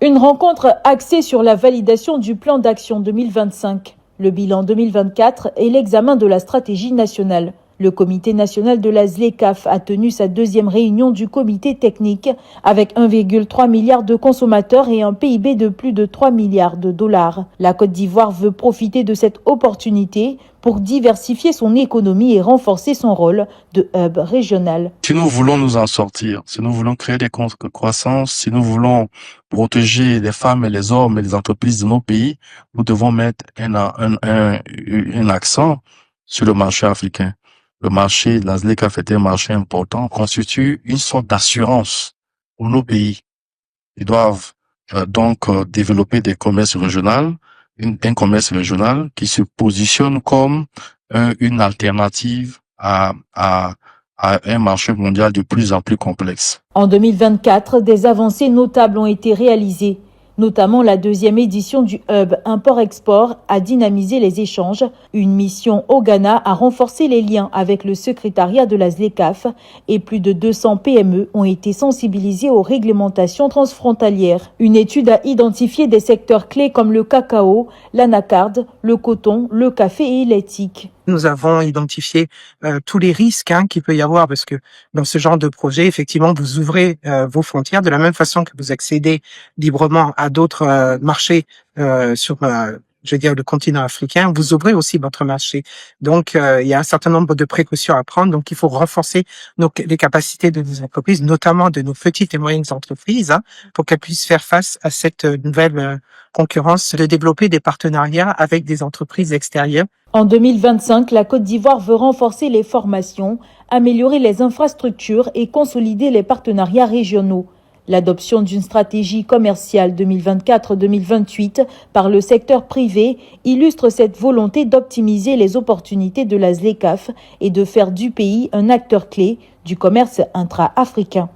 Une rencontre axée sur la validation du plan d'action 2025, le bilan 2024 et l'examen de la stratégie nationale. Le comité national de la ZLECAf a tenu sa deuxième réunion du comité technique avec 1,3 milliard de consommateurs et un PIB de plus de 3 milliards de dollars. La Côte d'Ivoire veut profiter de cette opportunité pour diversifier son économie et renforcer son rôle de hub régional. Si nous voulons nous en sortir, si nous voulons créer des comptes de croissance, si nous voulons protéger les femmes et les hommes et les entreprises de nos pays, nous devons mettre un accent sur le marché africain. Le marché de la ZLECAf est un marché important, constitue une sorte d'assurance pour nos pays. Ils doivent donc développer des commerces régionaux, un commerce régional qui se positionne comme une alternative à un marché mondial de plus en plus complexe. En 2024, des avancées notables ont été réalisées. Notamment la deuxième édition du Hub Import-Export a dynamisé les échanges. Une mission au Ghana a renforcé les liens avec le secrétariat de la ZLECAf et plus de 200 PME ont été sensibilisées aux réglementations transfrontalières. Une étude a identifié des secteurs clés comme le cacao, l'anacarde, le coton, le café et l'éthique. Nous avons identifié tous les risques qu'il peut y avoir parce que dans ce genre de projet, effectivement, vous ouvrez vos frontières de la même façon que vous accédez librement à d'autres marchés sur je veux dire, le continent africain, vous ouvrez aussi votre marché. Donc, il y a un certain nombre de précautions à prendre. Donc, il faut renforcer les capacités de nos entreprises, notamment de nos petites et moyennes entreprises, pour qu'elles puissent faire face à cette nouvelle concurrence, de développer des partenariats avec des entreprises extérieures. En 2025, la Côte d'Ivoire veut renforcer les formations, améliorer les infrastructures et consolider les partenariats régionaux. L'adoption d'une stratégie commerciale 2024-2028 par le secteur privé illustre cette volonté d'optimiser les opportunités de la ZLECAf et de faire du pays un acteur clé du commerce intra-africain.